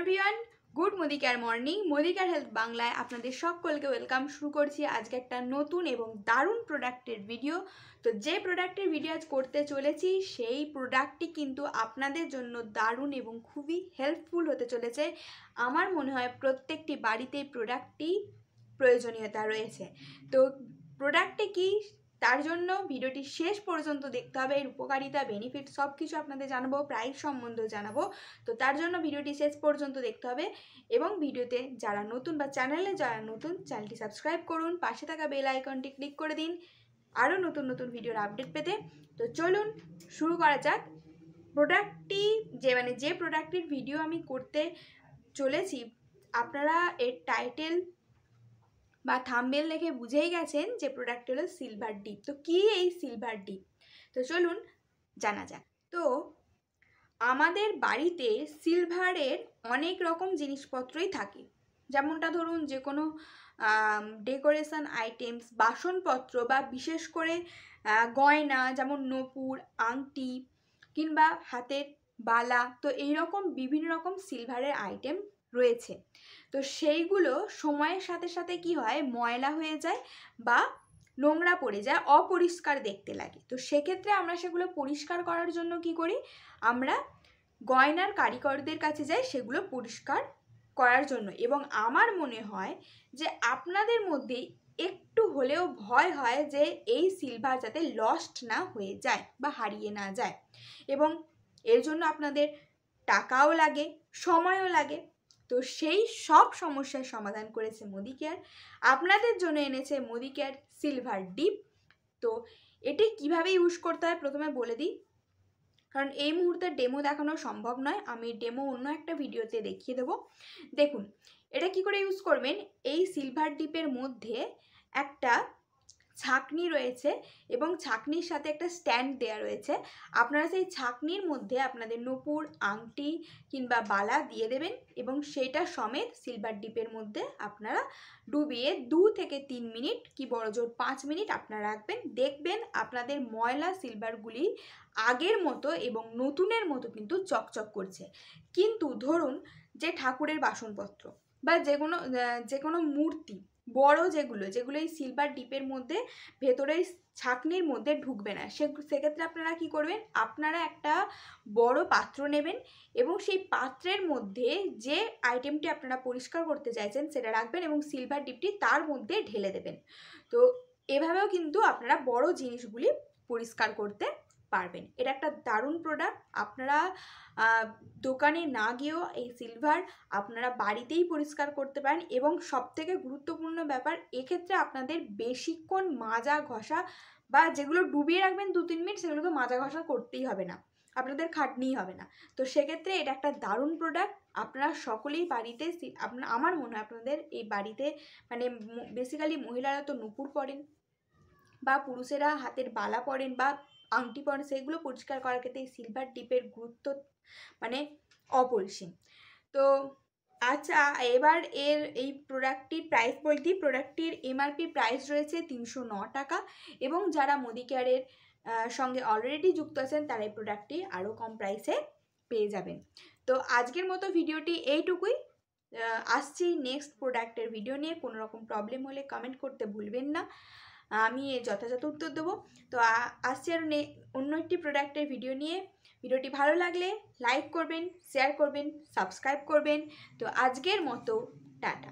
Everyone, good Modi care morning. Modi care health বাংলায় আপনাদের সকলকে ওয়েলকাম। শুরু করছি আজকে একটা নতুন এবং দারুণ প্রোডাক্টের ভিডিও। তো যে প্রোডাক্টের ভিডিও আজ করতে চলেছি সেই প্রোডাক্টটি কিন্তু আপনাদের জন্য দারুণ এবং খুবই হেল্পফুল হতে চলেছে। আমার মনে হয় প্রত্যেকটি বাড়িতেই প্রোডাক্টটি প্রয়োজনীয়তা রয়েছে। তো প্রোডাক্টটি কি, তার জন্য ভিডিওটি শেষ পর্যন্ত দেখতে হবে। এর উপকারিতা, বেনিফিট সব কিছু আপনাদের জানাবো, প্রাইস সম্বন্ধেও জানাবো। তো তার জন্য ভিডিওটি শেষ পর্যন্ত দেখতে হবে এবং ভিডিওতে যারা নতুন বা চ্যানেলে যারা নতুন, চ্যানেলটি সাবস্ক্রাইব করুন, পাশে থাকা বেল আইকনটি ক্লিক করে দিন আরও নতুন নতুন ভিডিওর আপডেট পেতে। তো চলুন শুরু করা যাক। প্রোডাক্টটি যে প্রোডাক্টটির ভিডিও আমি করতে চলেছি, আপনারা এর টাইটেল বা থাম্বনেল দেখে বুঝেই গেছেন যে প্রোডাক্ট হলো সিলভার ডিপ। তো কি এই সিলভার ডিপ? তো চলুন জানা যাক। তো আমাদের বাড়িতে সিলভারের অনেক রকম জিনিসপত্রই থাকে, যেমনটা ধরুন যে কোনো ডেকোরেশন আইটেমস, বাসনপত্র বা বিশেষ করে গয়না যেমন নূপুর, আংটি কিংবা হাতের বালা। তো এইরকম বিভিন্ন রকম সিলভারের আইটেম রয়েছে। তো সেইগুলো সময়ের সাথে সাথে কি হয়, ময়লা হয়ে যায় বা নোংরা পড়ে যায়, অপরিষ্কার দেখতে লাগে। তো সেক্ষেত্রে আমরা সেগুলো পরিষ্কার করার জন্য কি করি, আমরা গয়নার কারিগরদের কাছে যাই সেগুলো পরিষ্কার করার জন্য। এবং আমার মনে হয় যে আপনাদের মধ্যে একটু হলেও ভয় হয় যে এই সিলভার যাতে লস্ট না হয়ে যায় বা হারিয়ে না যায়, এবং এর জন্য আপনাদের টাকাও লাগে, সময়ও লাগে। তো সেই সব সমস্যার সমাধান করেছে মোদি কেয়ার, আপনাদের জন্য এনেছে মোদি কেয়ার সিলভার ডিপ। তো এটি কিভাবে ইউজ করতে হয় প্রথমে বলে দিই, কারণ এই মুহূর্তে ডেমো দেখানো সম্ভব নয়। আমি ডেমো অন্য একটা ভিডিওতে দেখিয়ে দেবো। দেখুন এটা কি করে ইউজ করবেন। এই সিলভার ডিপের মধ্যে একটা ছাঁকনি রয়েছে এবং ছাঁকনির সাথে একটা স্ট্যান্ড দেওয়া রয়েছে। আপনারা সেই ছাঁকনির মধ্যে আপনাদের নূপুর, আংটি কিংবা বালা দিয়ে দেবেন এবং সেটা সমেত সিলভার ডিপের মধ্যে আপনারা ডুবিয়ে 2 থেকে 3 মিনিট কি বড়জোর 5 মিনিট আপনারা রাখবেন। দেখবেন আপনাদের ময়লা সিলভারগুলি আগের মতো এবং নতুনের মতো কিন্তু চকচক করছে। কিন্তু ধরুন যে ঠাকুরের বাসনপত্র বা যে কোনো মূর্তি বড় যেগুলো এই সিলভার ডিপের মধ্যে ভেতরে ছাঁকনির মধ্যে ঢুকবে না, সেক্ষেত্রে আপনারা কি করবেন, আপনারা একটা বড় পাত্র নেবেন এবং সেই পাত্রের মধ্যে যে আইটেমটি আপনারা পরিষ্কার করতে চাইছেন সেটা রাখবেন এবং সিলভার ডিপটি তার মধ্যে ঢেলে দেবেন। তো এভাবেও কিন্তু আপনারা বড় জিনিসগুলি পরিষ্কার করতে পারবেন। এটা একটা দারুণ প্রোডাক্ট। আপনারা দোকানে না গিয়েও এই সিলভার আপনারা বাড়িতেই পরিষ্কার করতে পারেন। এবং সবথেকে গুরুত্বপূর্ণ ব্যাপার, এক্ষেত্রে আপনাদের বেশিক্ষণ মাজা ঘষা বা যেগুলো ডুবিয়ে রাখবেন 2-3 মিনিট, সেগুলোকে মাজা ঘষা করতেই হবে না, আপনাদের খাটনিই হবে না। তো সেক্ষেত্রে এটা একটা দারুণ প্রোডাক্ট। আপনারা সকলেই বাড়িতে, আমার মনে হয় আপনাদের এই বাড়িতে মানে বেসিক্যালি মহিলারা তো নূপুর পরেন বা পুরুষেরা হাতের বালা পরেন বা আংটি পরেন, সেগুলো পরিষ্কার করার ক্ষেত্রে এই সিলভার ডিপের গুরুত্ব মানে অপরিসীম। তো আচ্ছা, এবার এই প্রোডাক্টটির প্রাইস বলতে, প্রোডাক্টটির এমআরপি প্রাইস রয়েছে 309 টাকা এবং যারা মোদি কেয়ারের সঙ্গে অলরেডি যুক্ত আছেন তারা এই প্রোডাক্টটি আরও কম প্রাইসে পেয়ে যাবেন। তো আজকের মতো ভিডিওটি এইটুকুই। আসছি নেক্সট প্রোডাক্টের ভিডিও নিয়ে। কোনো রকম প্রবলেম হলে কমেন্ট করতে ভুলবেন না, আমি যথাযথ উত্তর দেবো। তো আসছি আর অন্য একটি প্রোডাক্টের ভিডিও নিয়ে। ভিডিওটি ভালো লাগলে লাইক করবেন, শেয়ার করবেন, সাবস্ক্রাইব করবেন। তো আজকের মতো টাটা।